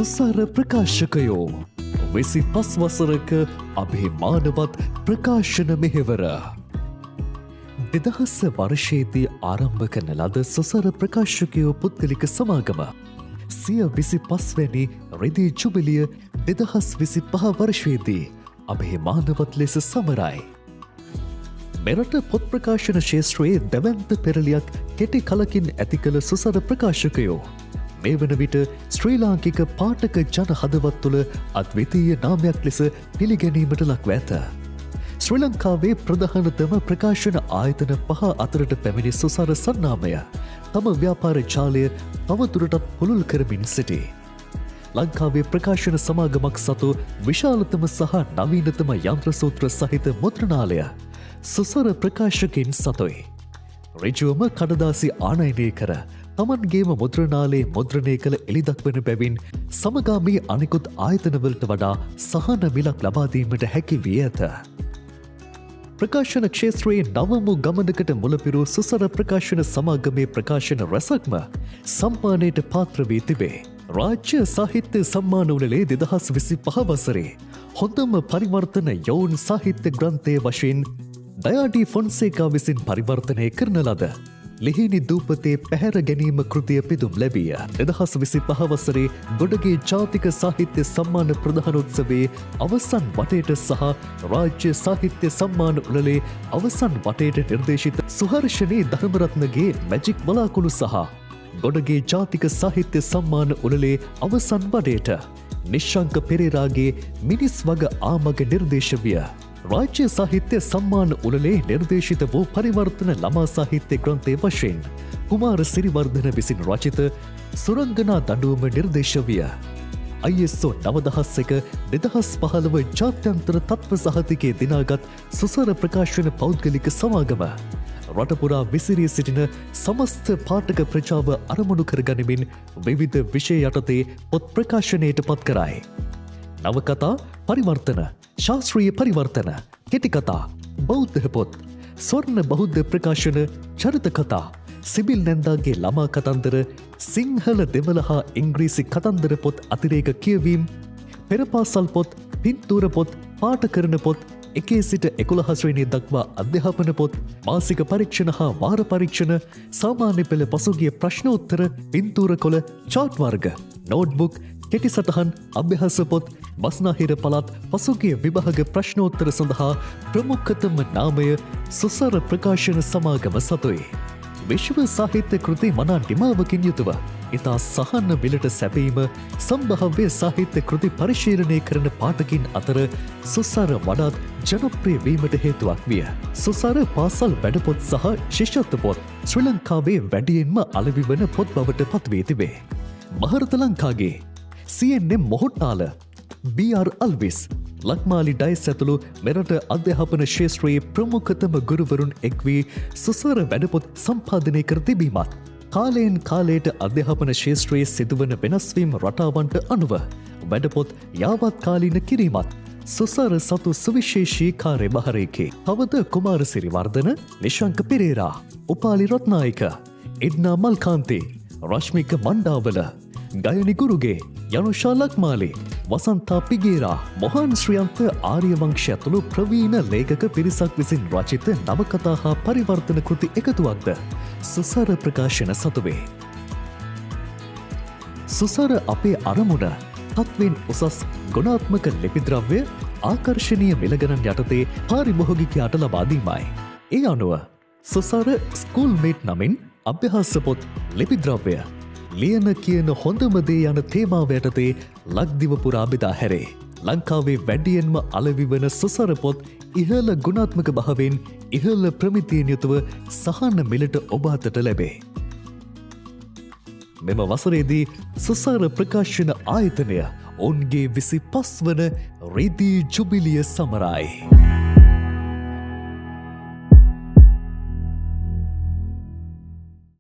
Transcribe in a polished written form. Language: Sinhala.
සුසර ප්‍රකාශකයෝ 25 වසරක අභිමානවත් ප්‍රකාශන මෙහෙවර 2000 වර්ෂයේදී ආරම්භ කරන ලද සුසර ප්‍රකාශකයෝ පුද්ගලික සමාගම සිය 25 වැනි රෙදි ජුබිලිය 2025 වර්ෂයේදී අභිමානවත් ලෙස සමරයි. මෙරට පොත් ප්‍රකාශන ක්ෂේත්‍රයේ දැවැන්ත පෙරලියක් කෙටි කලකින් ඇති කළ සුසර ප්‍රකාශකයෝ මේ වන විට ශ්‍රී ලාංකික පාඨක ජන හදවත් තුළ අද්විතීය නාමයක් ලෙස පිළිගැනීමට ලක්ව ඇත. ශ්‍රී ලංකාවේ ප්‍රධානතම ප්‍රකාශන ආයතන 5 අතරට පැමිණි සුසර සන්නාමය තම ව්‍යාපාර ජාලය තවදුරටත් පුළුල් කරමින් සිටී. ලංකාවේ ප්‍රකාශන සමාගමක් සතු විශාලතම සහ නවීනතම යන්ත්‍ර සූත්‍ර සහිත මුද්‍රණාලය සුසර ප්‍රකාශකයින් සතුයි. ඍජුවම කඩදාසි ආනයනය කර තමන්ගේම මුද්‍රණාලයේ මුද්‍රණය කළ එළිදක්වන බැවින් සමගාමී අනෙකුත් ආයතනවලට වඩා සහන මිලක් ලබාදීමට හැකි වී ඇත. ප්‍රකාශන ක්ෂේත්‍රයේ නවමු ගමනකට මුලපිරු සුසර ප්‍රකාශන සමාගමේ ප්‍රකාශන රැසක්ම සම්මානයට පාත්‍ර වී තිබේ. රාජ්‍ය සාහිත්‍ය සම්මාන උළෙලේ 2025 වසරේ හොඳම පරිවර්තන යොවුන් සාහිත්‍ය ග්‍රන්ථය වශයෙන් ඩයාඩි ෆොන්සේකා විසින් පරිවර්තනය කරන ලද ලිහිණි දූපතේ පැහැර ගැනීම කෘතිය පිදුම් ලැබිය. 2025 වසරේ ගොඩගේ ජාතික සාහිත්‍ය සම්මාන ප්‍රධානෝත්සවයේ අවසන් වටේට සහ රාජ්‍ය සාහිත්‍ය සම්මාන උළෙලේ අවසන් වටේට නිර්දේශිත සුහර්ෂණී ධර්මරත්නගේ මැජික් වලාකුළු සහ ගොඩගේ ජාතික සාහිත්‍ය සම්මාන උළෙලේ අවසන් වටේට නිශ්ශංක පෙරේරාගේ මිනිස් වග ආමග නිර්දේශ විය. රාජ්‍ය සාහිත්‍ය සම්මාන උළෙලේ නිර්දේශිත වූ පරිවර්තන ළමා සාහිත්‍ය ග්‍රන්ථය වශයෙන් කුමාර සිරිවර්ධන විසින් රචිත සුරංගනා දඬුවම නිර්දේශ විය. ISO 9001/2015 ජාත්‍යන්තර තත්ත්ව සහතිකයේ දිනාගත් සුසර ප්‍රකාශන පෞද්ගලික සමාගම රටපුරා විසිරී සිටින සමස්ත පාඨක ප්‍රජාව අරමුණු කරගනිමින් විවිධ විෂය යටතේ පොත් ප්‍රකාශනයට පත් කරයි. නවකතා පරිවර්තන, ශාස්ත්‍රීය පරිවර්තන, කෙටිකතා, බෞද්ධ පොත්, ස්වර්ණ බෞද්ධ ප්‍රකාශන, චරිත කතා, සිබිල් නැන්දාගේ ළමා කතන්දර, සිංහල දෙමළ හා ඉංග්‍රීසි කතන්දර පොත් අතිරේක කියවීම්, පෙරපාසල් පොත්, පින්තූර පොත්, පාඨකරණ පොත්, 1 සිට 11 ශ්‍රේණිය දක්වා අධ්‍යාපන පොත්, මාසික පරීක්ෂණ හා වාර පරීක්ෂණ, සාමාන්‍ය පෙළ පසුගිය ප්‍රශ්නෝත්තර, පින්තූර කොළ, චාට් වර්ග, නෝට්බුක්, කෙටි සටහන්, අභ්‍යාස පොත්, බස්නාහිර පළාත් පසුගිය විභාග ප්‍රශ්නෝත්තර සඳහා ප්‍රමුඛතම නාමය සුසර ප්‍රකාශන සමාගම සතුයි. විශ්ව සාහිත්‍ය කෘති මනා නිමාවකින් යුතුව ඉතා සහන මිලට සැපීම සම්භාව්‍ය සාහිත්‍ය කෘති පරිශීලනය කරන පාඨකින් අතර සුසර වඩාත් ජනප්‍රිය වීමට හේතුවක් විය. සුසර පාසල් වැඩපොත් සහ ශිෂ්‍යත්ව පොත් ශ්‍රී ලංකාවේ වැඩියෙන්ම අලෙවි වන පොත් බවට පත්වී තිබේ. මහරත ලංකාගේ CNM මොහොට්ටාල, BR Alwis, Lakmali dice ඇතුළු මෙරට අධ්‍යාපන ක්ෂේත්‍රයේ ප්‍රමුඛතම ගුරුවරුන් එක් වී සුසර වැඩපොත් සම්පාදනය කර තිබීමත් කාලයෙන් කාලයට අධ්‍යාපන ක්ෂේත්‍රයේ සිදුවන වෙනස්වීම් රටාවන්ට අනුව වැඩපොත් යාවත්කාලීන කිරීමත් සුසර සතු සුවිශේෂී කාර්යභාරයකි. තවද කුමාර සිරිවර්ධන, නිශංක පෙරේරා, උපාලි රත්නායක, එඩ්නා මල්කාන්තේ, රශ්මික මණ්ඩාවල, ගයනි ගුරුගේ, යනුෂා ලක්මාලි, වසන්තා පිගේරා, මොහන් ශ්‍රියන්ත ආර්යවංශ ඇතුළු ප්‍රවීණ ලේඛක පිරිසක් විසින් රචිත නවකතා හා පරිවර්තන කෘති එකතුවක්ද සුසර ප්‍රකාශන සතුවේ. සුසර අපේ අරමුණ තත්වෙන් උසස් ගුණාත්මක ලිපිද්‍රව්‍ය ආකර්ශනීය මිලගණන් යටතේ පාරිභෝගිකයාට ලබා දීමයි. ඒ අනුව සුසර ස්කූල්මේට් නමින් අභ්‍යාස පොත්, ලිපිද්‍රව්‍ය, ලියන කියන හොඳම දේ යන තේමාව යටතේ ලක්දිව පුරා බෙදා හැරේ. ලංකාවේ වැඩියෙන්ම අලෙවි වන සුසර පොත් ඉහළ ගුණාත්මක භාවයෙන් ඉහළ ප්‍රමිතියෙන් යුතුව සහන මිලට ඔබ අතට ලැබේ. මෙම වසරේදී සුසර ප්‍රකාශන ආයතනය ඔවුන්ගේ 25 වන රෙදි ජුබිලිය සමරයි.